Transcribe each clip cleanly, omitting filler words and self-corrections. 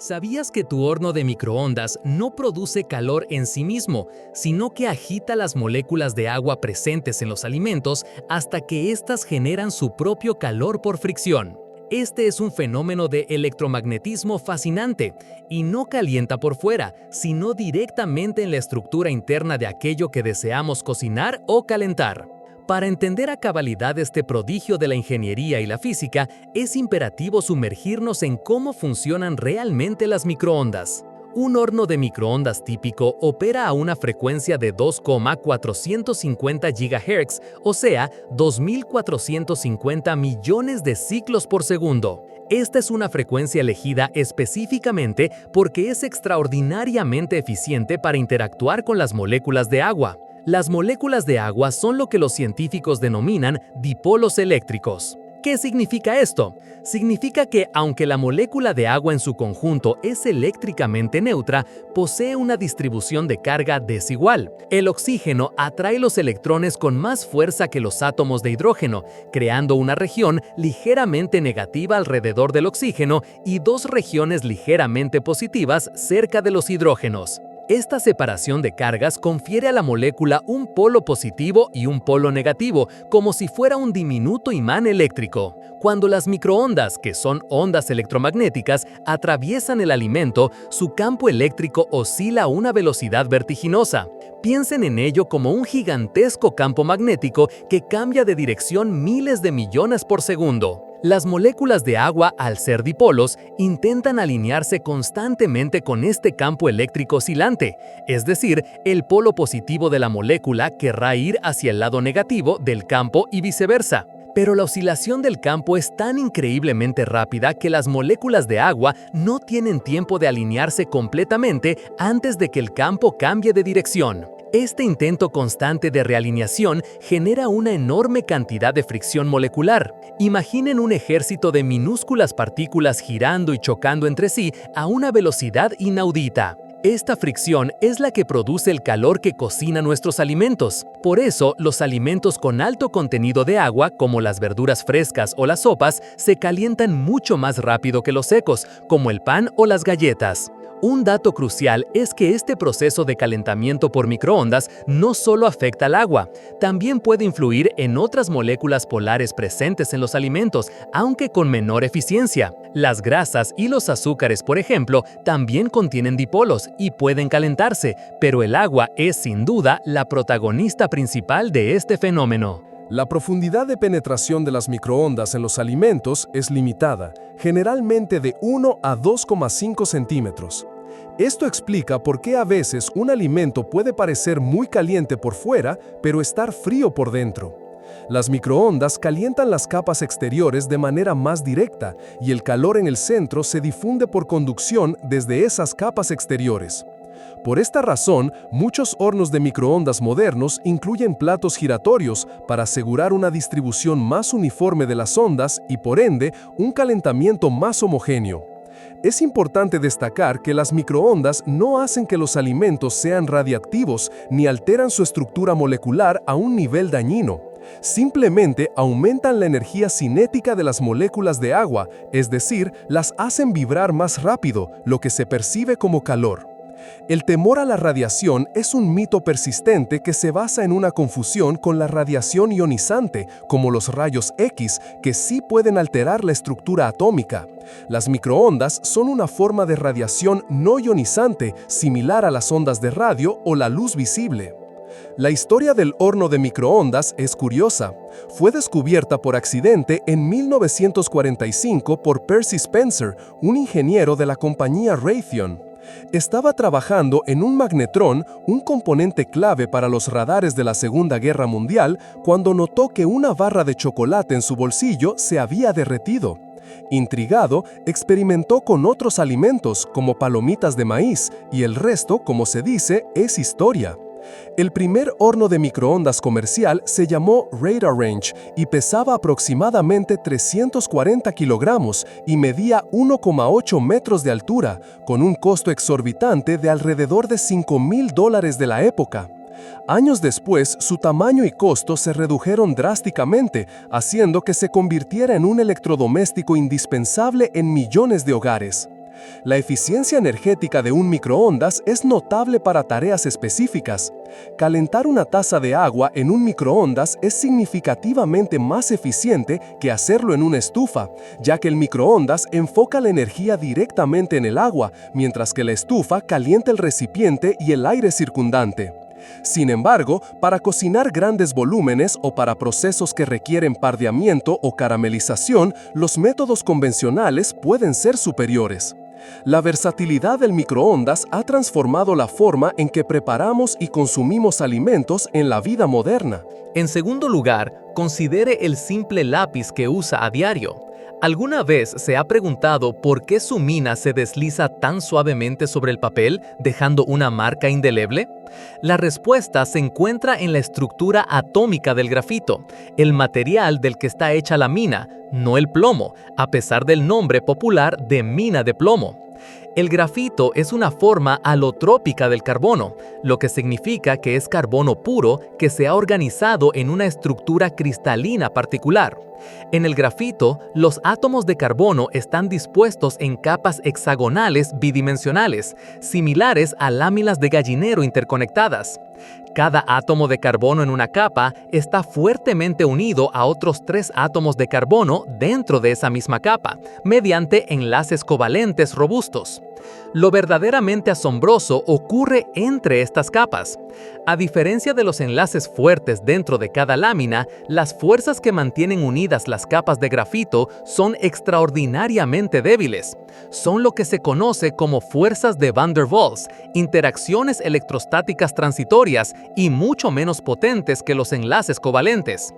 ¿Sabías que tu horno de microondas no produce calor en sí mismo, sino que agita las moléculas de agua presentes en los alimentos hasta que éstas generan su propio calor por fricción? Este es un fenómeno de electromagnetismo fascinante y no calienta por fuera, sino directamente en la estructura interna de aquello que deseamos cocinar o calentar. Para entender a cabalidad este prodigio de la ingeniería y la física, es imperativo sumergirnos en cómo funcionan realmente las microondas. Un horno de microondas típico opera a una frecuencia de 2,450 GHz, o sea, 2.450 millones de ciclos por segundo. Esta es una frecuencia elegida específicamente porque es extraordinariamente eficiente para interactuar con las moléculas de agua. Las moléculas de agua son lo que los científicos denominan dipolos eléctricos. ¿Qué significa esto? Significa que, aunque la molécula de agua en su conjunto es eléctricamente neutra, posee una distribución de carga desigual. El oxígeno atrae los electrones con más fuerza que los átomos de hidrógeno, creando una región ligeramente negativa alrededor del oxígeno y dos regiones ligeramente positivas cerca de los hidrógenos. Esta separación de cargas confiere a la molécula un polo positivo y un polo negativo, como si fuera un diminuto imán eléctrico. Cuando las microondas, que son ondas electromagnéticas, atraviesan el alimento, su campo eléctrico oscila a una velocidad vertiginosa. Piensen en ello como un gigantesco campo magnético que cambia de dirección miles de millones por segundo. Las moléculas de agua, al ser dipolos, intentan alinearse constantemente con este campo eléctrico oscilante, es decir, el polo positivo de la molécula querrá ir hacia el lado negativo del campo y viceversa. Pero la oscilación del campo es tan increíblemente rápida que las moléculas de agua no tienen tiempo de alinearse completamente antes de que el campo cambie de dirección. Este intento constante de realineación genera una enorme cantidad de fricción molecular. Imaginen un ejército de minúsculas partículas girando y chocando entre sí a una velocidad inaudita. Esta fricción es la que produce el calor que cocina nuestros alimentos. Por eso, los alimentos con alto contenido de agua, como las verduras frescas o las sopas, se calientan mucho más rápido que los secos, como el pan o las galletas. Un dato crucial es que este proceso de calentamiento por microondas no solo afecta al agua, también puede influir en otras moléculas polares presentes en los alimentos, aunque con menor eficiencia. Las grasas y los azúcares, por ejemplo, también contienen dipolos y pueden calentarse, pero el agua es sin duda la protagonista principal de este fenómeno. La profundidad de penetración de las microondas en los alimentos es limitada, generalmente de 1 a 2,5 centímetros. Esto explica por qué a veces un alimento puede parecer muy caliente por fuera, pero estar frío por dentro. Las microondas calientan las capas exteriores de manera más directa y el calor en el centro se difunde por conducción desde esas capas exteriores. Por esta razón, muchos hornos de microondas modernos incluyen platos giratorios para asegurar una distribución más uniforme de las ondas y, por ende, un calentamiento más homogéneo. Es importante destacar que las microondas no hacen que los alimentos sean radiactivos ni alteran su estructura molecular a un nivel dañino. Simplemente aumentan la energía cinética de las moléculas de agua, es decir, las hacen vibrar más rápido, lo que se percibe como calor. El temor a la radiación es un mito persistente que se basa en una confusión con la radiación ionizante, como los rayos X, que sí pueden alterar la estructura atómica. Las microondas son una forma de radiación no ionizante, similar a las ondas de radio o la luz visible. La historia del horno de microondas es curiosa. Fue descubierta por accidente en 1945 por Percy Spencer, un ingeniero de la compañía Raytheon. Estaba trabajando en un magnetrón, un componente clave para los radares de la Segunda Guerra Mundial, cuando notó que una barra de chocolate en su bolsillo se había derretido. Intrigado, experimentó con otros alimentos, como palomitas de maíz, y el resto, como se dice, es historia. El primer horno de microondas comercial se llamó Radarange y pesaba aproximadamente 340 kilogramos y medía 1,8 metros de altura, con un costo exorbitante de alrededor de $5,000 de la época. Años después, su tamaño y costo se redujeron drásticamente, haciendo que se convirtiera en un electrodoméstico indispensable en millones de hogares. La eficiencia energética de un microondas es notable para tareas específicas. Calentar una taza de agua en un microondas es significativamente más eficiente que hacerlo en una estufa, ya que el microondas enfoca la energía directamente en el agua, mientras que la estufa calienta el recipiente y el aire circundante. Sin embargo, para cocinar grandes volúmenes o para procesos que requieren pardeamiento o caramelización, los métodos convencionales pueden ser superiores. La versatilidad del microondas ha transformado la forma en que preparamos y consumimos alimentos en la vida moderna. En segundo lugar, considere el simple lápiz que usa a diario. ¿Alguna vez se ha preguntado por qué su mina se desliza tan suavemente sobre el papel, dejando una marca indeleble? La respuesta se encuentra en la estructura atómica del grafito, el material del que está hecha la mina, no el plomo, a pesar del nombre popular de mina de plomo. El grafito es una forma alotrópica del carbono, lo que significa que es carbono puro que se ha organizado en una estructura cristalina particular. En el grafito, los átomos de carbono están dispuestos en capas hexagonales bidimensionales, similares a láminas de gallinero interconectadas. Cada átomo de carbono en una capa está fuertemente unido a otros 3 átomos de carbono dentro de esa misma capa, mediante enlaces covalentes robustos. Lo verdaderamente asombroso ocurre entre estas capas. A diferencia de los enlaces fuertes dentro de cada lámina, las fuerzas que mantienen unidas las capas de grafito son extraordinariamente débiles. Son lo que se conoce como fuerzas de Van der Waals, interacciones electrostáticas transitorias y mucho menos potentes que los enlaces covalentes.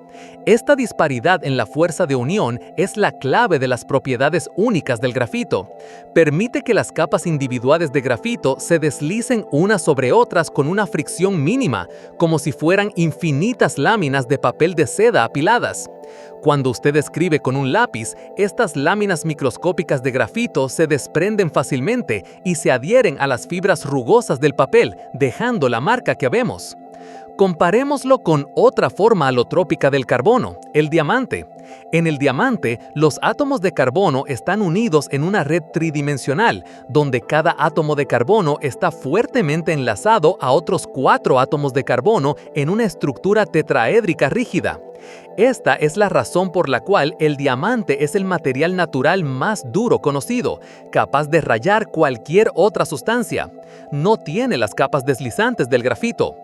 Esta disparidad en la fuerza de unión es la clave de las propiedades únicas del grafito. Permite que las capas individuales de grafito se deslicen unas sobre otras con una fricción mínima, como si fueran infinitas láminas de papel de seda apiladas. Cuando usted escribe con un lápiz, estas láminas microscópicas de grafito se desprenden fácilmente y se adhieren a las fibras rugosas del papel, dejando la marca que vemos. Comparémoslo con otra forma alotrópica del carbono, el diamante. En el diamante, los átomos de carbono están unidos en una red tridimensional, donde cada átomo de carbono está fuertemente enlazado a otros 4 átomos de carbono en una estructura tetraédrica rígida. Esta es la razón por la cual el diamante es el material natural más duro conocido, capaz de rayar cualquier otra sustancia. No tiene las capas deslizantes del grafito.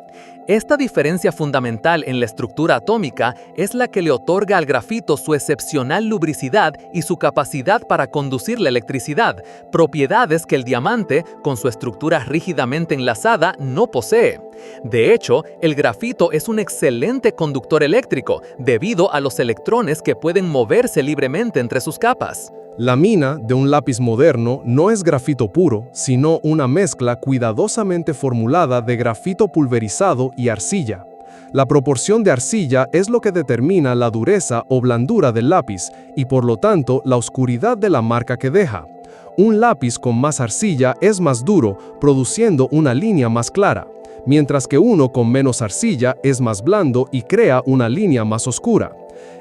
Esta diferencia fundamental en la estructura atómica es la que le otorga al grafito su excepcional lubricidad y su capacidad para conducir la electricidad, propiedades que el diamante, con su estructura rígidamente enlazada, no posee. De hecho, el grafito es un excelente conductor eléctrico, debido a los electrones que pueden moverse libremente entre sus capas. La mina de un lápiz moderno no es grafito puro, sino una mezcla cuidadosamente formulada de grafito pulverizado y arcilla. La proporción de arcilla es lo que determina la dureza o blandura del lápiz y por lo tanto la oscuridad de la marca que deja. Un lápiz con más arcilla es más duro, produciendo una línea más clara, mientras que uno con menos arcilla es más blando y crea una línea más oscura.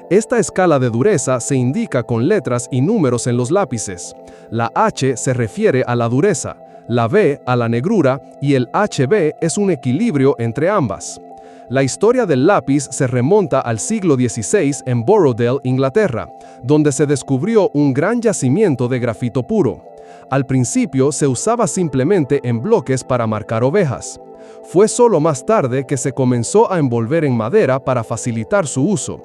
Esta escala de dureza se indica con letras y números en los lápices. La H se refiere a la dureza, la B a la negrura y el HB es un equilibrio entre ambas. La historia del lápiz se remonta al siglo XVI en Borrowdale, Inglaterra, donde se descubrió un gran yacimiento de grafito puro. Al principio se usaba simplemente en bloques para marcar ovejas. Fue solo más tarde que se comenzó a envolver en madera para facilitar su uso.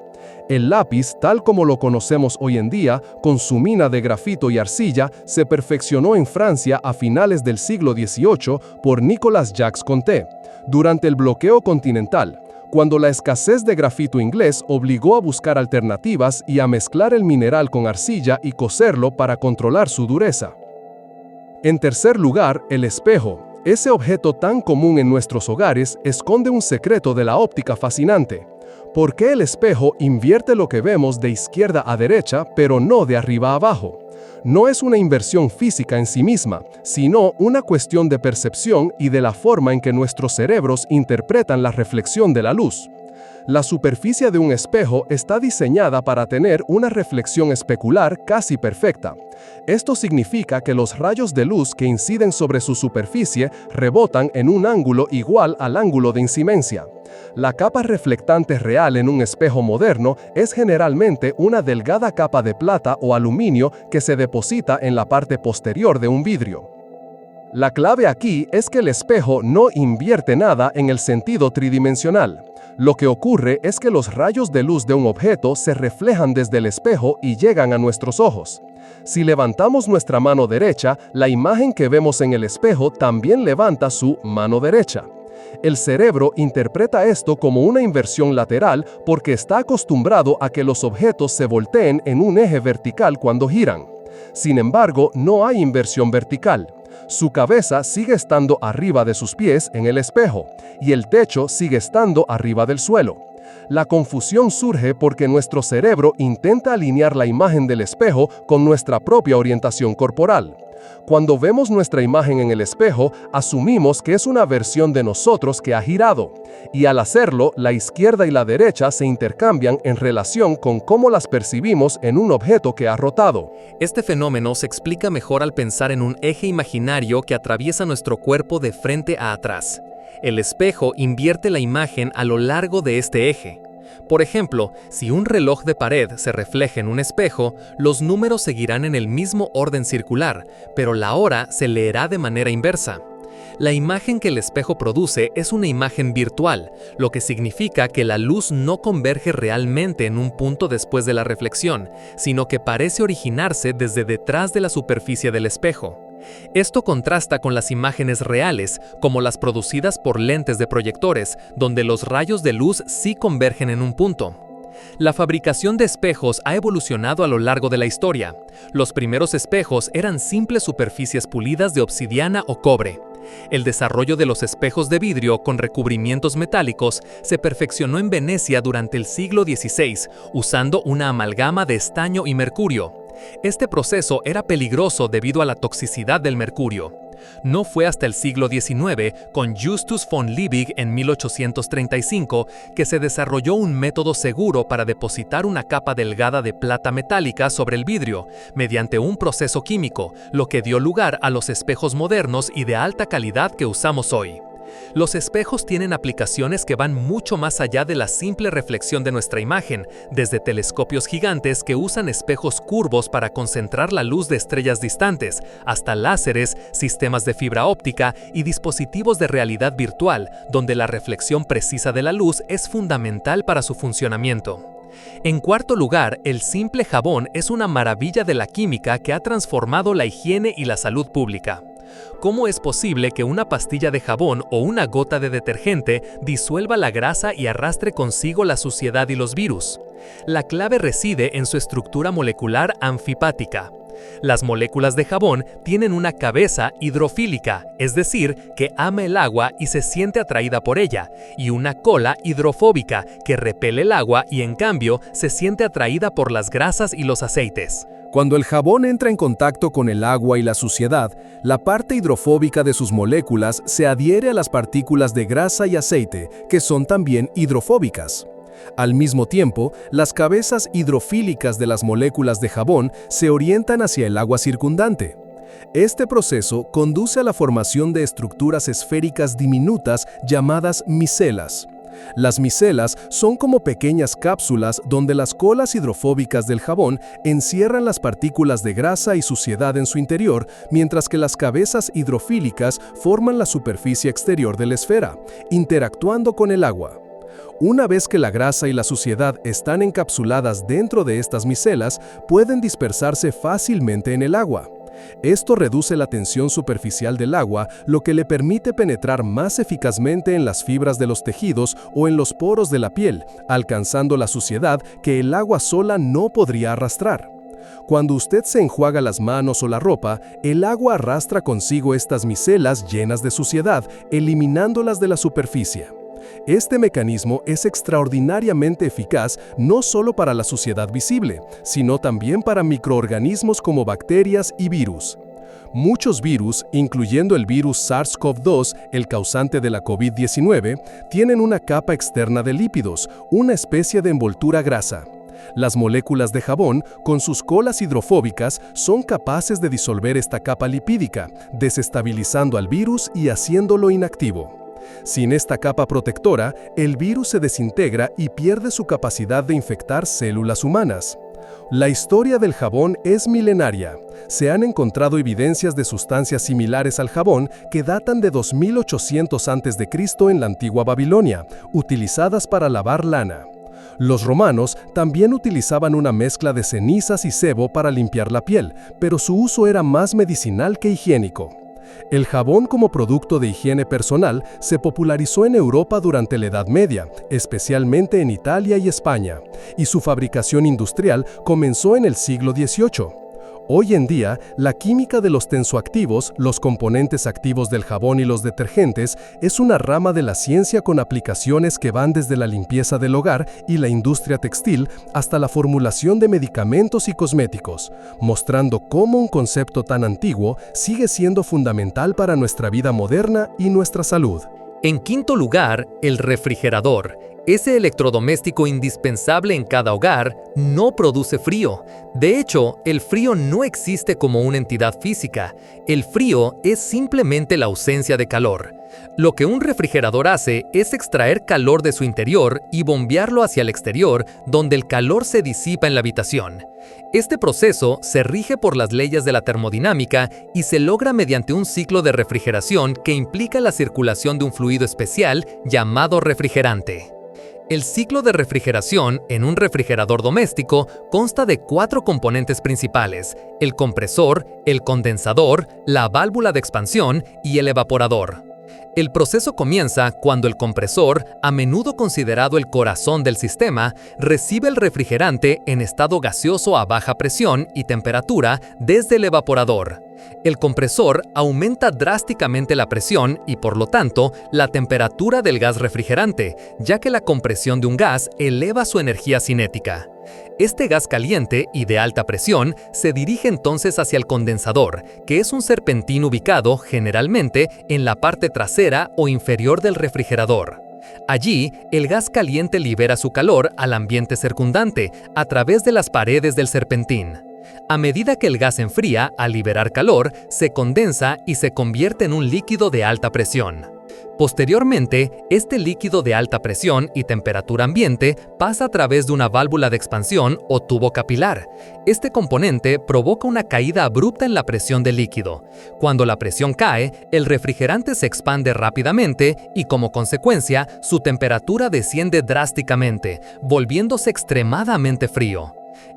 El lápiz, tal como lo conocemos hoy en día, con su mina de grafito y arcilla, se perfeccionó en Francia a finales del siglo XVIII por Nicolas Jacques Conté, durante el bloqueo continental, cuando la escasez de grafito inglés obligó a buscar alternativas y a mezclar el mineral con arcilla y cocerlo para controlar su dureza. En tercer lugar, el espejo. Ese objeto tan común en nuestros hogares esconde un secreto de la óptica fascinante. ¿Por qué el espejo invierte lo que vemos de izquierda a derecha, pero no de arriba a abajo? No es una inversión física en sí misma, sino una cuestión de percepción y de la forma en que nuestros cerebros interpretan la reflexión de la luz. La superficie de un espejo está diseñada para tener una reflexión especular casi perfecta. Esto significa que los rayos de luz que inciden sobre su superficie rebotan en un ángulo igual al ángulo de incidencia. La capa reflectante real en un espejo moderno es generalmente una delgada capa de plata o aluminio que se deposita en la parte posterior de un vidrio. La clave aquí es que el espejo no invierte nada en el sentido tridimensional. Lo que ocurre es que los rayos de luz de un objeto se reflejan desde el espejo y llegan a nuestros ojos. Si levantamos nuestra mano derecha, la imagen que vemos en el espejo también levanta su mano derecha. El cerebro interpreta esto como una inversión lateral porque está acostumbrado a que los objetos se volteen en un eje vertical cuando giran. Sin embargo, no hay inversión vertical. Su cabeza sigue estando arriba de sus pies en el espejo, y el techo sigue estando arriba del suelo. La confusión surge porque nuestro cerebro intenta alinear la imagen del espejo con nuestra propia orientación corporal. Cuando vemos nuestra imagen en el espejo, asumimos que es una versión de nosotros que ha girado, y al hacerlo, la izquierda y la derecha se intercambian en relación con cómo las percibimos en un objeto que ha rotado. Este fenómeno se explica mejor al pensar en un eje imaginario que atraviesa nuestro cuerpo de frente a atrás. El espejo invierte la imagen a lo largo de este eje. Por ejemplo, si un reloj de pared se refleja en un espejo, los números seguirán en el mismo orden circular, pero la hora se leerá de manera inversa. La imagen que el espejo produce es una imagen virtual, lo que significa que la luz no converge realmente en un punto después de la reflexión, sino que parece originarse desde detrás de la superficie del espejo. Esto contrasta con las imágenes reales, como las producidas por lentes de proyectores, donde los rayos de luz sí convergen en un punto. La fabricación de espejos ha evolucionado a lo largo de la historia. Los primeros espejos eran simples superficies pulidas de obsidiana o cobre. El desarrollo de los espejos de vidrio con recubrimientos metálicos se perfeccionó en Venecia durante el siglo XVI, usando una amalgama de estaño y mercurio. Este proceso era peligroso debido a la toxicidad del mercurio. No fue hasta el siglo XIX, con Justus von Liebig en 1835, que se desarrolló un método seguro para depositar una capa delgada de plata metálica sobre el vidrio, mediante un proceso químico, lo que dio lugar a los espejos modernos y de alta calidad que usamos hoy. Los espejos tienen aplicaciones que van mucho más allá de la simple reflexión de nuestra imagen, desde telescopios gigantes que usan espejos curvos para concentrar la luz de estrellas distantes, hasta láseres, sistemas de fibra óptica y dispositivos de realidad virtual, donde la reflexión precisa de la luz es fundamental para su funcionamiento. En cuarto lugar, el simple jabón es una maravilla de la química que ha transformado la higiene y la salud pública. ¿Cómo es posible que una pastilla de jabón o una gota de detergente disuelva la grasa y arrastre consigo la suciedad y los virus? La clave reside en su estructura molecular anfipática. Las moléculas de jabón tienen una cabeza hidrofílica, es decir, que ama el agua y se siente atraída por ella, y una cola hidrofóbica, que repele el agua y en cambio se siente atraída por las grasas y los aceites. Cuando el jabón entra en contacto con el agua y la suciedad, la parte hidrofóbica de sus moléculas se adhiere a las partículas de grasa y aceite, que son también hidrofóbicas. Al mismo tiempo, las cabezas hidrofílicas de las moléculas de jabón se orientan hacia el agua circundante. Este proceso conduce a la formación de estructuras esféricas diminutas llamadas micelas. Las micelas son como pequeñas cápsulas donde las colas hidrofóbicas del jabón encierran las partículas de grasa y suciedad en su interior, mientras que las cabezas hidrofílicas forman la superficie exterior de la esfera, interactuando con el agua. Una vez que la grasa y la suciedad están encapsuladas dentro de estas micelas, pueden dispersarse fácilmente en el agua. Esto reduce la tensión superficial del agua, lo que le permite penetrar más eficazmente en las fibras de los tejidos o en los poros de la piel, alcanzando la suciedad que el agua sola no podría arrastrar. Cuando usted se enjuaga las manos o la ropa, el agua arrastra consigo estas micelas llenas de suciedad, eliminándolas de la superficie. Este mecanismo es extraordinariamente eficaz no solo para la suciedad visible, sino también para microorganismos como bacterias y virus. Muchos virus, incluyendo el virus SARS-CoV-2, el causante de la COVID-19, tienen una capa externa de lípidos, una especie de envoltura grasa. Las moléculas de jabón, con sus colas hidrofóbicas, son capaces de disolver esta capa lipídica, desestabilizando al virus y haciéndolo inactivo. Sin esta capa protectora, el virus se desintegra y pierde su capacidad de infectar células humanas. La historia del jabón es milenaria. Se han encontrado evidencias de sustancias similares al jabón que datan de 2800 a.C. en la antigua Babilonia, utilizadas para lavar lana. Los romanos también utilizaban una mezcla de cenizas y sebo para limpiar la piel, pero su uso era más medicinal que higiénico. El jabón como producto de higiene personal se popularizó en Europa durante la Edad Media, especialmente en Italia y España, y su fabricación industrial comenzó en el siglo XVIII. Hoy en día, la química de los tensoactivos, los componentes activos del jabón y los detergentes, es una rama de la ciencia con aplicaciones que van desde la limpieza del hogar y la industria textil hasta la formulación de medicamentos y cosméticos, mostrando cómo un concepto tan antiguo sigue siendo fundamental para nuestra vida moderna y nuestra salud. En quinto lugar, el refrigerador. Ese electrodoméstico indispensable en cada hogar no produce frío. De hecho, el frío no existe como una entidad física. El frío es simplemente la ausencia de calor. Lo que un refrigerador hace es extraer calor de su interior y bombearlo hacia el exterior, donde el calor se disipa en la habitación. Este proceso se rige por las leyes de la termodinámica y se logra mediante un ciclo de refrigeración que implica la circulación de un fluido especial llamado refrigerante. El ciclo de refrigeración en un refrigerador doméstico consta de 4 componentes principales: el compresor, el condensador, la válvula de expansión y el evaporador. El proceso comienza cuando el compresor, a menudo considerado el corazón del sistema, recibe el refrigerante en estado gaseoso a baja presión y temperatura desde el evaporador. El compresor aumenta drásticamente la presión y, por lo tanto, la temperatura del gas refrigerante, ya que la compresión de un gas eleva su energía cinética. Este gas caliente y de alta presión se dirige entonces hacia el condensador, que es un serpentín ubicado, generalmente, en la parte trasera o inferior del refrigerador. Allí, el gas caliente libera su calor al ambiente circundante a través de las paredes del serpentín. A medida que el gas enfría, al liberar calor, se condensa y se convierte en un líquido de alta presión. Posteriormente, este líquido de alta presión y temperatura ambiente pasa a través de una válvula de expansión o tubo capilar. Este componente provoca una caída abrupta en la presión del líquido. Cuando la presión cae, el refrigerante se expande rápidamente y, como consecuencia, su temperatura desciende drásticamente, volviéndose extremadamente frío.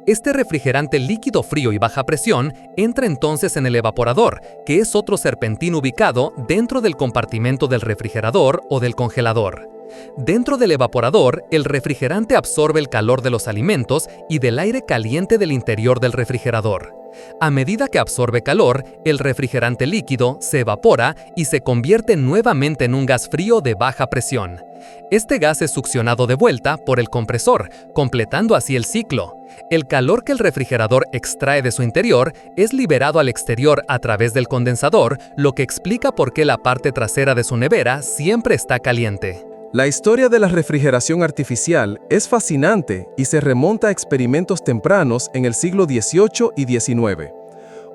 Este refrigerante líquido frío y baja presión entra entonces en el evaporador, que es otro serpentín ubicado dentro del compartimento del refrigerador o del congelador. Dentro del evaporador, el refrigerante absorbe el calor de los alimentos y del aire caliente del interior del refrigerador. A medida que absorbe calor, el refrigerante líquido se evapora y se convierte nuevamente en un gas frío de baja presión. Este gas es succionado de vuelta por el compresor, completando así el ciclo. El calor que el refrigerador extrae de su interior es liberado al exterior a través del condensador, lo que explica por qué la parte trasera de su nevera siempre está caliente. La historia de la refrigeración artificial es fascinante y se remonta a experimentos tempranos en el siglo XVIII y XIX.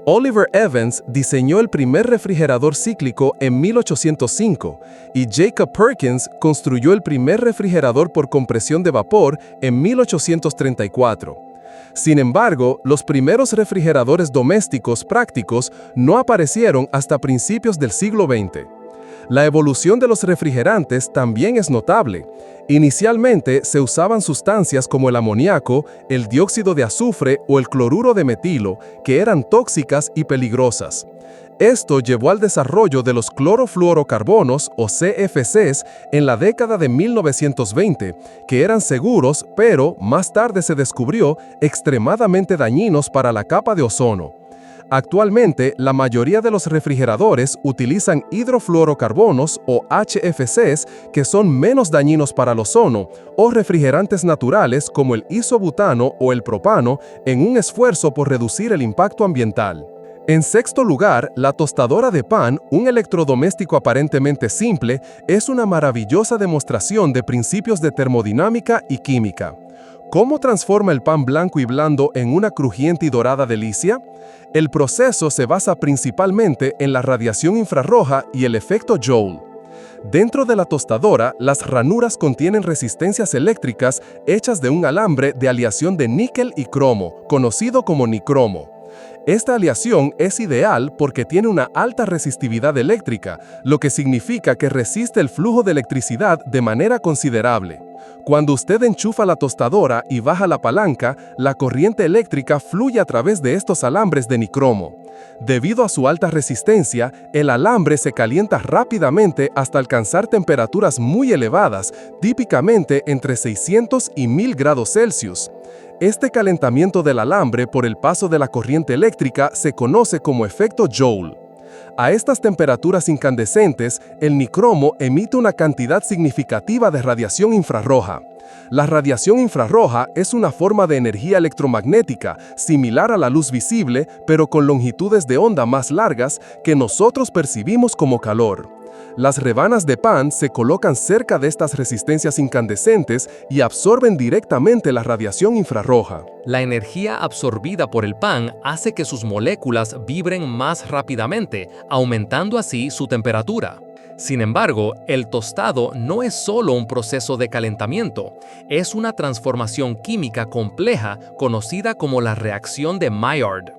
Oliver Evans diseñó el primer refrigerador cíclico en 1805 y Jacob Perkins construyó el primer refrigerador por compresión de vapor en 1834. Sin embargo, los primeros refrigeradores domésticos prácticos no aparecieron hasta principios del siglo XX. La evolución de los refrigerantes también es notable. Inicialmente se usaban sustancias como el amoníaco, el dióxido de azufre o el cloruro de metilo, que eran tóxicas y peligrosas. Esto llevó al desarrollo de los clorofluorocarbonos o CFCs en la década de 1920, que eran seguros, pero más tarde se descubrió extremadamente dañinos para la capa de ozono. Actualmente, la mayoría de los refrigeradores utilizan hidrofluorocarbonos o HFCs que son menos dañinos para el ozono o refrigerantes naturales como el isobutano o el propano en un esfuerzo por reducir el impacto ambiental. En sexto lugar, la tostadora de pan, un electrodoméstico aparentemente simple, es una maravillosa demostración de principios de termodinámica y química. ¿Cómo transforma el pan blanco y blando en una crujiente y dorada delicia? El proceso se basa principalmente en la radiación infrarroja y el efecto Joule. Dentro de la tostadora, las ranuras contienen resistencias eléctricas hechas de un alambre de aleación de níquel y cromo, conocido como nicromo. Esta aleación es ideal porque tiene una alta resistividad eléctrica, lo que significa que resiste el flujo de electricidad de manera considerable. Cuando usted enchufa la tostadora y baja la palanca, la corriente eléctrica fluye a través de estos alambres de nicromo. Debido a su alta resistencia, el alambre se calienta rápidamente hasta alcanzar temperaturas muy elevadas, típicamente entre 600 y 1000 grados Celsius. Este calentamiento del alambre por el paso de la corriente eléctrica se conoce como efecto Joule. A estas temperaturas incandescentes, el nicromo emite una cantidad significativa de radiación infrarroja. La radiación infrarroja es una forma de energía electromagnética similar a la luz visible, pero con longitudes de onda más largas que nosotros percibimos como calor. Las rebanas de pan se colocan cerca de estas resistencias incandescentes y absorben directamente la radiación infrarroja. La energía absorbida por el pan hace que sus moléculas vibren más rápidamente, aumentando así su temperatura. Sin embargo, el tostado no es solo un proceso de calentamiento, es una transformación química compleja conocida como la reacción de Maillard.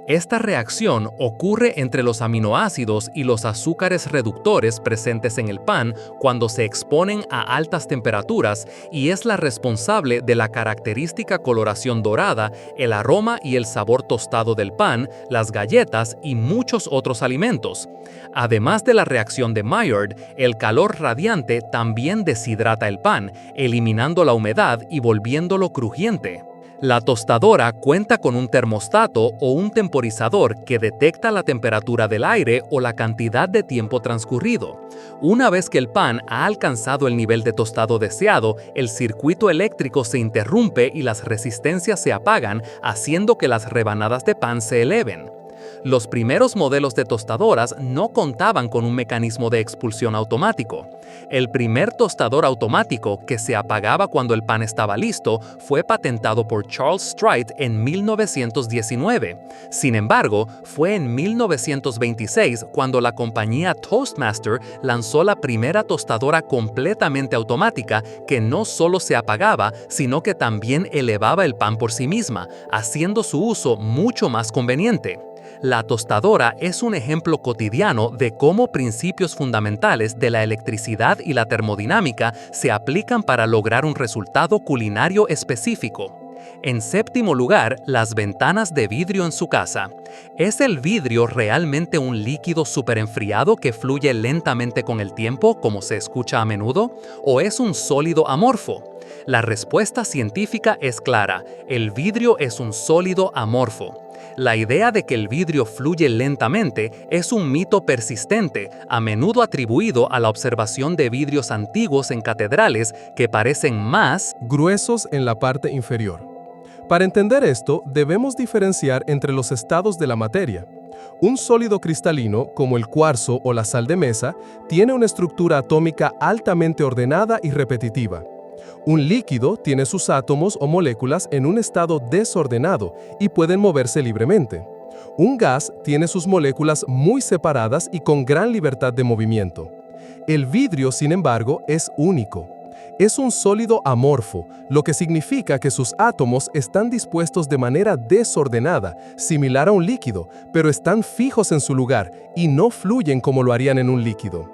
Esta reacción ocurre entre los aminoácidos y los azúcares reductores presentes en el pan cuando se exponen a altas temperaturas y es la responsable de la característica coloración dorada, el aroma y el sabor tostado del pan, las galletas y muchos otros alimentos. Además de la reacción de Maillard, el calor radiante también deshidrata el pan, eliminando la humedad y volviéndolo crujiente. La tostadora cuenta con un termostato o un temporizador que detecta la temperatura del aire o la cantidad de tiempo transcurrido. Una vez que el pan ha alcanzado el nivel de tostado deseado, el circuito eléctrico se interrumpe y las resistencias se apagan, haciendo que las rebanadas de pan se eleven. Los primeros modelos de tostadoras no contaban con un mecanismo de expulsión automático. El primer tostador automático, que se apagaba cuando el pan estaba listo, fue patentado por Charles Strite en 1919. Sin embargo, fue en 1926 cuando la compañía Toastmaster lanzó la primera tostadora completamente automática que no solo se apagaba, sino que también elevaba el pan por sí misma, haciendo su uso mucho más conveniente. La tostadora es un ejemplo cotidiano de cómo principios fundamentales de la electricidad y la termodinámica se aplican para lograr un resultado culinario específico. En séptimo lugar, las ventanas de vidrio en su casa. ¿Es el vidrio realmente un líquido superenfriado que fluye lentamente con el tiempo, como se escucha a menudo? ¿O es un sólido amorfo? La respuesta científica es clara: el vidrio es un sólido amorfo. La idea de que el vidrio fluye lentamente es un mito persistente, a menudo atribuido a la observación de vidrios antiguos en catedrales que parecen más gruesos en la parte inferior. Para entender esto, debemos diferenciar entre los estados de la materia. Un sólido cristalino, como el cuarzo o la sal de mesa, tiene una estructura atómica altamente ordenada y repetitiva. Un líquido tiene sus átomos o moléculas en un estado desordenado y pueden moverse libremente. Un gas tiene sus moléculas muy separadas y con gran libertad de movimiento. El vidrio, sin embargo, es único. Es un sólido amorfo, lo que significa que sus átomos están dispuestos de manera desordenada, similar a un líquido, pero están fijos en su lugar y no fluyen como lo harían en un líquido.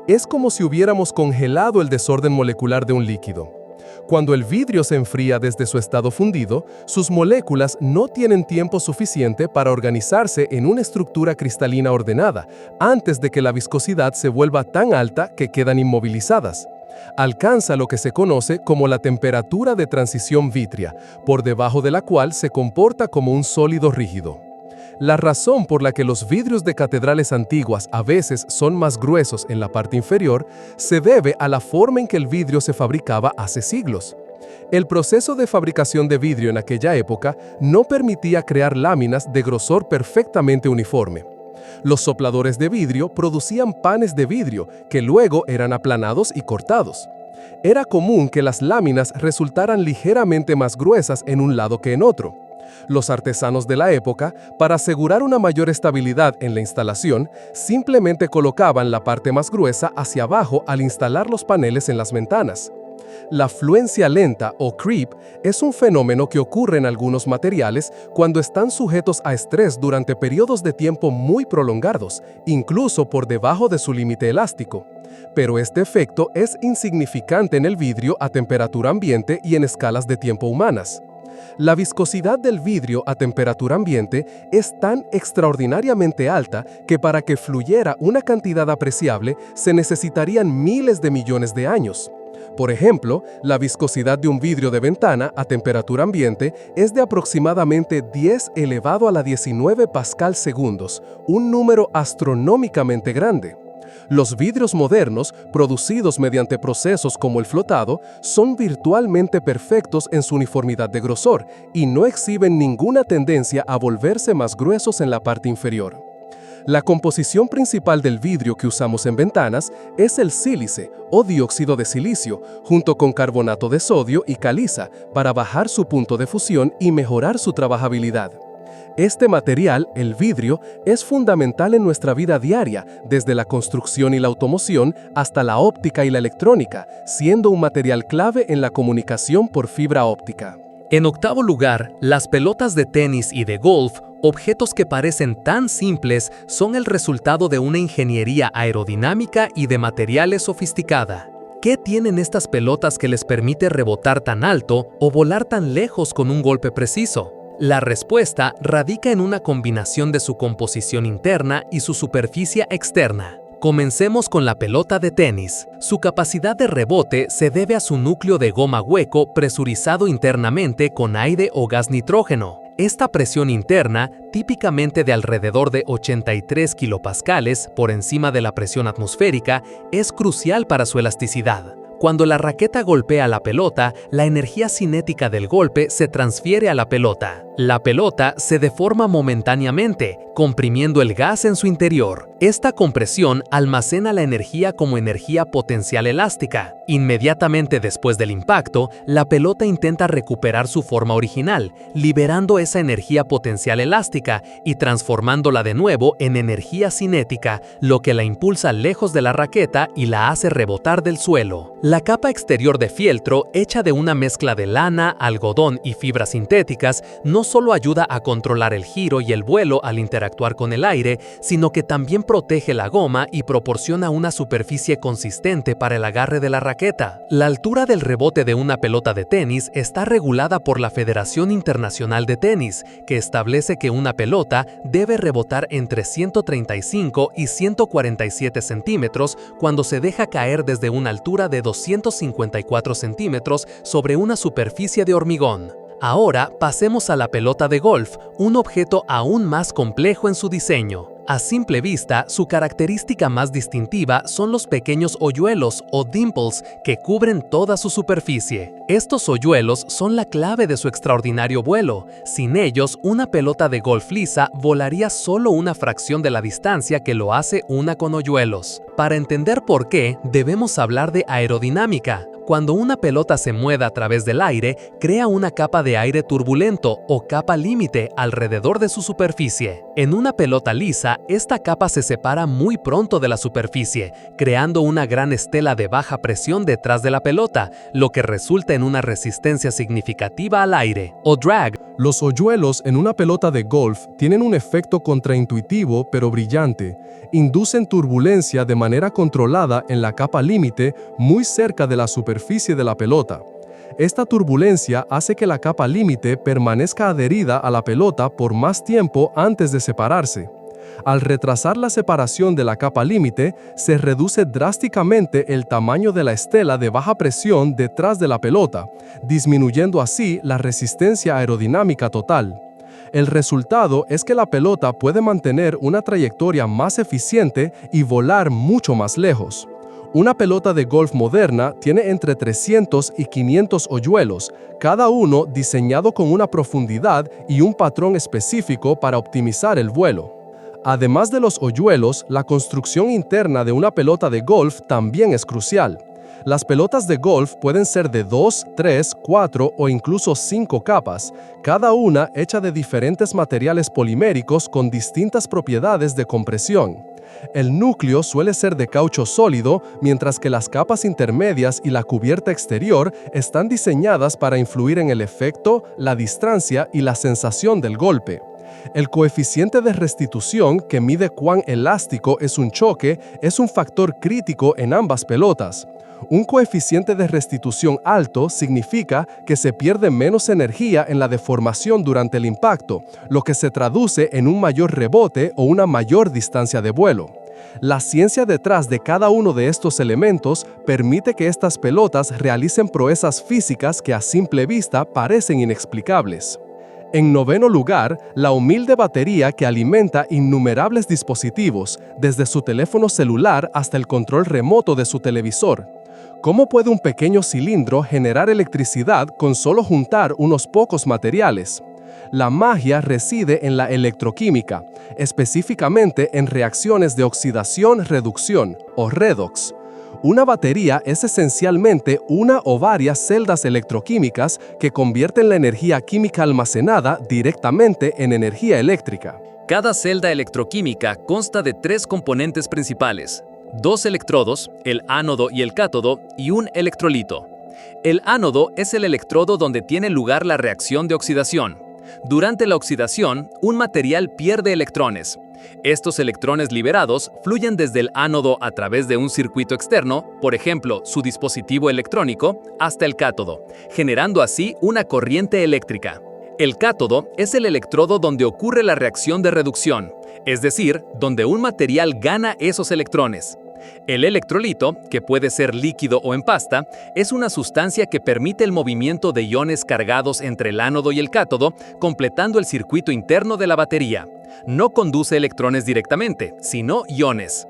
Es como si hubiéramos congelado el desorden molecular de un líquido. Cuando el vidrio se enfría desde su estado fundido, sus moléculas no tienen tiempo suficiente para organizarse en una estructura cristalina ordenada, antes de que la viscosidad se vuelva tan alta que quedan inmovilizadas. Alcanza lo que se conoce como la temperatura de transición vítrea, por debajo de la cual se comporta como un sólido rígido. La razón por la que los vidrios de catedrales antiguas a veces son más gruesos en la parte inferior se debe a la forma en que el vidrio se fabricaba hace siglos. El proceso de fabricación de vidrio en aquella época no permitía crear láminas de grosor perfectamente uniforme. Los sopladores de vidrio producían panes de vidrio que luego eran aplanados y cortados. Era común que las láminas resultaran ligeramente más gruesas en un lado que en otro. Los artesanos de la época, para asegurar una mayor estabilidad en la instalación, simplemente colocaban la parte más gruesa hacia abajo al instalar los paneles en las ventanas. La fluencia lenta o creep es un fenómeno que ocurre en algunos materiales cuando están sujetos a estrés durante periodos de tiempo muy prolongados, incluso por debajo de su límite elástico. Pero este efecto es insignificante en el vidrio a temperatura ambiente y en escalas de tiempo humanas. La viscosidad del vidrio a temperatura ambiente es tan extraordinariamente alta que para que fluyera una cantidad apreciable se necesitarían miles de millones de años. Por ejemplo, la viscosidad de un vidrio de ventana a temperatura ambiente es de aproximadamente 10 elevado a la 19 pascal segundos, un número astronómicamente grande. Los vidrios modernos, producidos mediante procesos como el flotado, son virtualmente perfectos en su uniformidad de grosor y no exhiben ninguna tendencia a volverse más gruesos en la parte inferior. La composición principal del vidrio que usamos en ventanas es el sílice o dióxido de silicio, junto con carbonato de sodio y caliza, para bajar su punto de fusión y mejorar su trabajabilidad. Este material, el vidrio, es fundamental en nuestra vida diaria, desde la construcción y la automoción hasta la óptica y la electrónica, siendo un material clave en la comunicación por fibra óptica. En octavo lugar, las pelotas de tenis y de golf, objetos que parecen tan simples, son el resultado de una ingeniería aerodinámica y de materiales sofisticada. ¿Qué tienen estas pelotas que les permite rebotar tan alto o volar tan lejos con un golpe preciso? La respuesta radica en una combinación de su composición interna y su superficie externa. Comencemos con la pelota de tenis. Su capacidad de rebote se debe a su núcleo de goma hueco presurizado internamente con aire o gas nitrógeno. Esta presión interna, típicamente de alrededor de 83 kilopascales por encima de la presión atmosférica, es crucial para su elasticidad. Cuando la raqueta golpea la pelota, la energía cinética del golpe se transfiere a la pelota. La pelota se deforma momentáneamente, comprimiendo el gas en su interior. Esta compresión almacena la energía como energía potencial elástica. Inmediatamente después del impacto, la pelota intenta recuperar su forma original, liberando esa energía potencial elástica y transformándola de nuevo en energía cinética, lo que la impulsa lejos de la raqueta y la hace rebotar del suelo. La capa exterior de fieltro, hecha de una mezcla de lana, algodón y fibras sintéticas, no solo ayuda a controlar el giro y el vuelo al interactuar con el aire, sino que también protege la goma y proporciona una superficie consistente para el agarre de la raqueta. La altura del rebote de una pelota de tenis está regulada por la Federación Internacional de Tenis, que establece que una pelota debe rebotar entre 135 y 147 centímetros cuando se deja caer desde una altura de 254 centímetros sobre una superficie de hormigón. Ahora pasemos a la pelota de golf, un objeto aún más complejo en su diseño. A simple vista, su característica más distintiva son los pequeños hoyuelos o dimples que cubren toda su superficie. Estos hoyuelos son la clave de su extraordinario vuelo. Sin ellos, una pelota de golf lisa volaría solo una fracción de la distancia que lo hace una con hoyuelos. Para entender por qué, debemos hablar de aerodinámica. Cuando una pelota se mueve a través del aire, crea una capa de aire turbulento o capa límite alrededor de su superficie. En una pelota lisa, esta capa se separa muy pronto de la superficie, creando una gran estela de baja presión detrás de la pelota, lo que resulta en una resistencia significativa al aire, o drag. Los hoyuelos en una pelota de golf tienen un efecto contraintuitivo pero brillante. Inducen turbulencia de manera controlada en la capa límite muy cerca de la superficie de la pelota. Esta turbulencia hace que la capa límite permanezca adherida a la pelota por más tiempo antes de separarse. Al retrasar la separación de la capa límite, se reduce drásticamente el tamaño de la estela de baja presión detrás de la pelota, disminuyendo así la resistencia aerodinámica total. El resultado es que la pelota puede mantener una trayectoria más eficiente y volar mucho más lejos. Una pelota de golf moderna tiene entre 300 y 500 hoyuelos, cada uno diseñado con una profundidad y un patrón específico para optimizar el vuelo. Además de los hoyuelos, la construcción interna de una pelota de golf también es crucial. Las pelotas de golf pueden ser de 2, 3, 4 o incluso 5 capas, cada una hecha de diferentes materiales poliméricos con distintas propiedades de compresión. El núcleo suele ser de caucho sólido, mientras que las capas intermedias y la cubierta exterior están diseñadas para influir en el efecto, la distancia y la sensación del golpe. El coeficiente de restitución, que mide cuán elástico es un choque, es un factor crítico en ambas pelotas. Un coeficiente de restitución alto significa que se pierde menos energía en la deformación durante el impacto, lo que se traduce en un mayor rebote o una mayor distancia de vuelo. La ciencia detrás de cada uno de estos elementos permite que estas pelotas realicen proezas físicas que a simple vista parecen inexplicables. En noveno lugar, la humilde batería que alimenta innumerables dispositivos, desde su teléfono celular hasta el control remoto de su televisor. ¿Cómo puede un pequeño cilindro generar electricidad con solo juntar unos pocos materiales? La magia reside en la electroquímica, específicamente en reacciones de oxidación-reducción, o redox. Una batería es esencialmente una o varias celdas electroquímicas que convierten la energía química almacenada directamente en energía eléctrica. Cada celda electroquímica consta de 3 componentes principales: 2 electrodos, el ánodo y el cátodo, y un electrolito. El ánodo es el electrodo donde tiene lugar la reacción de oxidación. Durante la oxidación, un material pierde electrones. Estos electrones liberados fluyen desde el ánodo a través de un circuito externo, por ejemplo, su dispositivo electrónico, hasta el cátodo, generando así una corriente eléctrica. El cátodo es el electrodo donde ocurre la reacción de reducción, es decir, donde un material gana esos electrones. El electrolito, que puede ser líquido o en pasta, es una sustancia que permite el movimiento de iones cargados entre el ánodo y el cátodo, completando el circuito interno de la batería. No conduce electrones directamente, sino iones.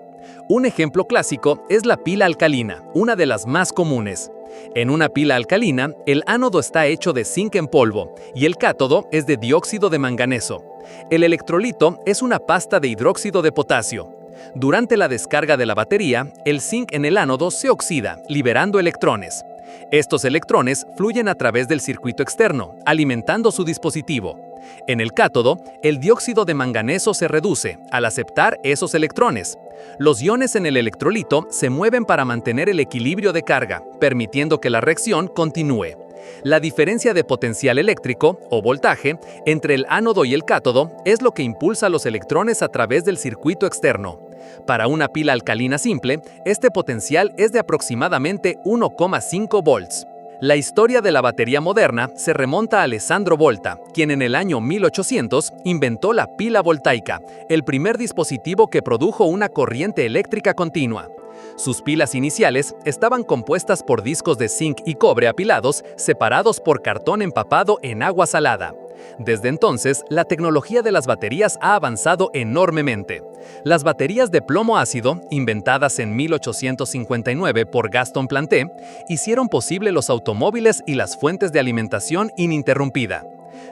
Un ejemplo clásico es la pila alcalina, una de las más comunes. En una pila alcalina, el ánodo está hecho de zinc en polvo y el cátodo es de dióxido de manganeso. El electrolito es una pasta de hidróxido de potasio. Durante la descarga de la batería, el zinc en el ánodo se oxida, liberando electrones. Estos electrones fluyen a través del circuito externo, alimentando su dispositivo. En el cátodo, el dióxido de manganeso se reduce al aceptar esos electrones. Los iones en el electrolito se mueven para mantener el equilibrio de carga, permitiendo que la reacción continúe. La diferencia de potencial eléctrico, o voltaje, entre el ánodo y el cátodo es lo que impulsa los electrones a través del circuito externo. Para una pila alcalina simple, este potencial es de aproximadamente 1,5 volts. La historia de la batería moderna se remonta a Alessandro Volta, quien en el año 1800 inventó la pila voltaica, el primer dispositivo que produjo una corriente eléctrica continua. Sus pilas iniciales estaban compuestas por discos de zinc y cobre apilados, separados por cartón empapado en agua salada. Desde entonces, la tecnología de las baterías ha avanzado enormemente. Las baterías de plomo ácido, inventadas en 1859 por Gaston Planté, hicieron posible los automóviles y las fuentes de alimentación ininterrumpida.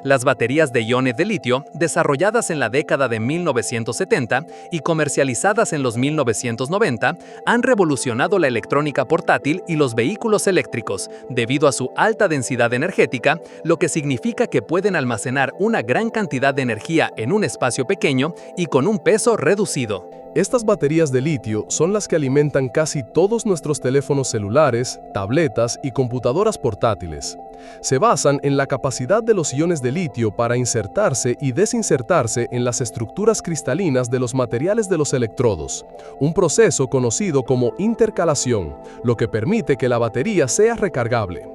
Las baterías de iones de litio, desarrolladas en la década de 1970 y comercializadas en los 1990, han revolucionado la electrónica portátil y los vehículos eléctricos, debido a su alta densidad energética, lo que significa que pueden almacenar una gran cantidad de energía en un espacio pequeño y con un peso reducido. Estas baterías de litio son las que alimentan casi todos nuestros teléfonos celulares, tabletas y computadoras portátiles. Se basan en la capacidad de los iones de litio para insertarse y desinsertarse en las estructuras cristalinas de los materiales de los electrodos, un proceso conocido como intercalación, lo que permite que la batería sea recargable.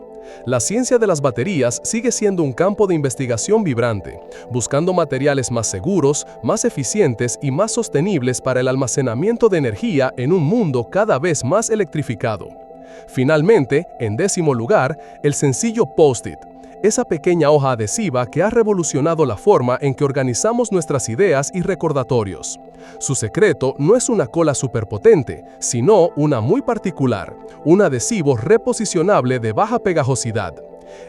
La ciencia de las baterías sigue siendo un campo de investigación vibrante, buscando materiales más seguros, más eficientes y más sostenibles para el almacenamiento de energía en un mundo cada vez más electrificado. Finalmente, en 10º lugar, el sencillo Post-it. esa pequeña hoja adhesiva que ha revolucionado la forma en que organizamos nuestras ideas y recordatorios. Su secreto no es una cola superpotente, sino una muy particular, un adhesivo reposicionable de baja pegajosidad.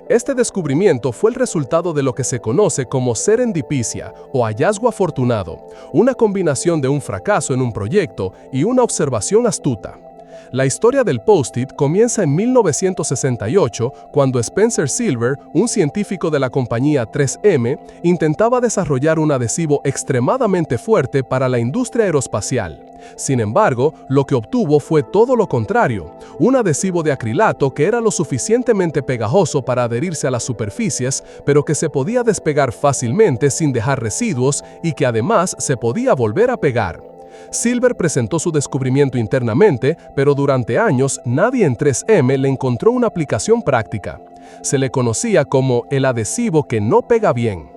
Este descubrimiento fue el resultado de lo que se conoce como serendipicia o hallazgo afortunado, una combinación de un fracaso en un proyecto y una observación astuta. La historia del Post-it comienza en 1968, cuando Spencer Silver, un científico de la compañía 3M, intentaba desarrollar un adhesivo extremadamente fuerte para la industria aeroespacial. Sin embargo, lo que obtuvo fue todo lo contrario, un adhesivo de acrilato que era lo suficientemente pegajoso para adherirse a las superficies, pero que se podía despegar fácilmente sin dejar residuos y que además se podía volver a pegar. Silver presentó su descubrimiento internamente, pero durante años nadie en 3M le encontró una aplicación práctica. Se le conocía como el adhesivo que no pega bien.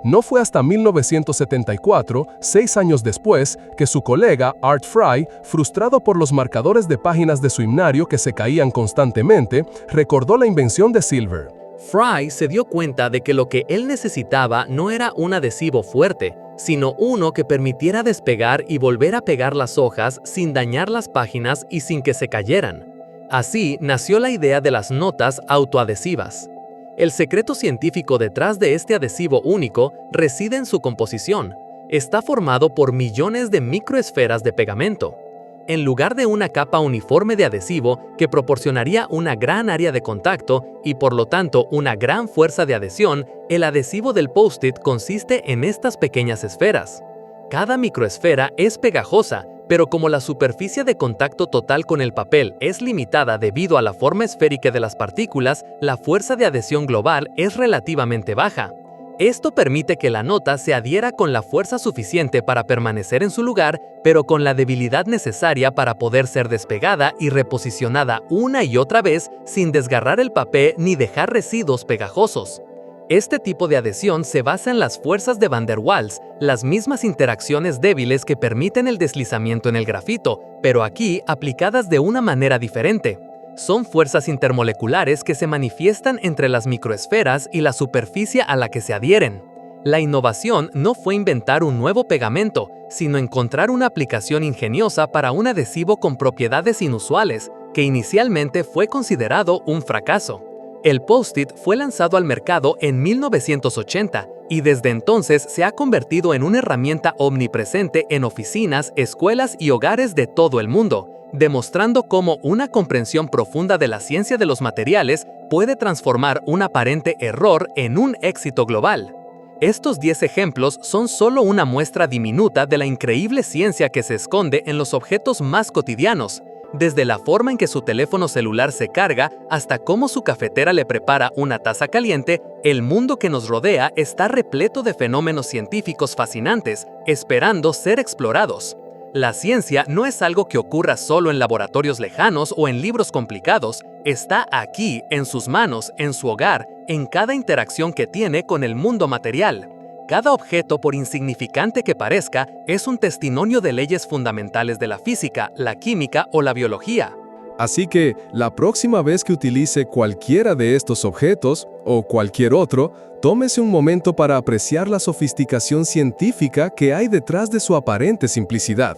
No fue hasta 1974, 6 años después, que su colega Art Fry, frustrado por los marcadores de páginas de su himnario que se caían constantemente, recordó la invención de Silver. Fry se dio cuenta de que lo que él necesitaba no era un adhesivo fuerte, sino uno que permitiera despegar y volver a pegar las hojas sin dañar las páginas y sin que se cayeran. Así nació la idea de las notas autoadhesivas. El secreto científico detrás de este adhesivo único reside en su composición. Está formado por millones de microesferas de pegamento. En lugar de una capa uniforme de adhesivo que proporcionaría una gran área de contacto y por lo tanto una gran fuerza de adhesión, el adhesivo del Post-it consiste en estas pequeñas esferas. Cada microesfera es pegajosa, pero como la superficie de contacto total con el papel es limitada debido a la forma esférica de las partículas, la fuerza de adhesión global es relativamente baja. Esto permite que la nota se adhiera con la fuerza suficiente para permanecer en su lugar, pero con la debilidad necesaria para poder ser despegada y reposicionada una y otra vez sin desgarrar el papel ni dejar residuos pegajosos. Este tipo de adhesión se basa en las fuerzas de Van der Waals, las mismas interacciones débiles que permiten el deslizamiento en el grafito, pero aquí aplicadas de una manera diferente. Son fuerzas intermoleculares que se manifiestan entre las microesferas y la superficie a la que se adhieren. La innovación no fue inventar un nuevo pegamento, sino encontrar una aplicación ingeniosa para un adhesivo con propiedades inusuales, que inicialmente fue considerado un fracaso. El Post-it fue lanzado al mercado en 1980 y desde entonces se ha convertido en una herramienta omnipresente en oficinas, escuelas y hogares de todo el mundo, demostrando cómo una comprensión profunda de la ciencia de los materiales puede transformar un aparente error en un éxito global. Estos 10 ejemplos son solo una muestra diminuta de la increíble ciencia que se esconde en los objetos más cotidianos, desde la forma en que su teléfono celular se carga hasta cómo su cafetera le prepara una taza caliente. El mundo que nos rodea está repleto de fenómenos científicos fascinantes, esperando ser explorados. La ciencia no es algo que ocurra solo en laboratorios lejanos o en libros complicados, está aquí, en sus manos, en su hogar, en cada interacción que tiene con el mundo material. Cada objeto, por insignificante que parezca, es un testimonio de leyes fundamentales de la física, la química o la biología. Así que, la próxima vez que utilice cualquiera de estos objetos, o cualquier otro, tómese un momento para apreciar la sofisticación científica que hay detrás de su aparente simplicidad.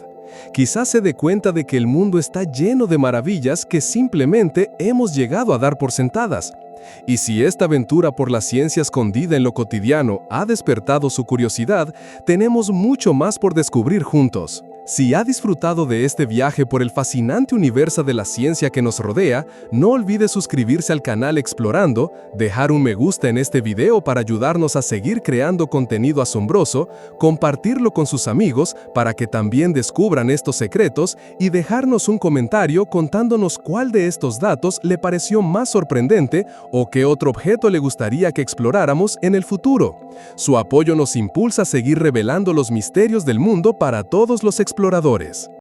Quizás se dé cuenta de que el mundo está lleno de maravillas que simplemente hemos llegado a dar por sentadas. Y si esta aventura por la ciencia escondida en lo cotidiano ha despertado su curiosidad, tenemos mucho más por descubrir juntos. Si ha disfrutado de este viaje por el fascinante universo de la ciencia que nos rodea, no olvide suscribirse al canal Explorando, dejar un me gusta en este video para ayudarnos a seguir creando contenido asombroso, compartirlo con sus amigos para que también descubran estos secretos y dejarnos un comentario contándonos cuál de estos datos le pareció más sorprendente o qué otro objeto le gustaría que exploráramos en el futuro. Su apoyo nos impulsa a seguir revelando los misterios del mundo para todos los exploradores.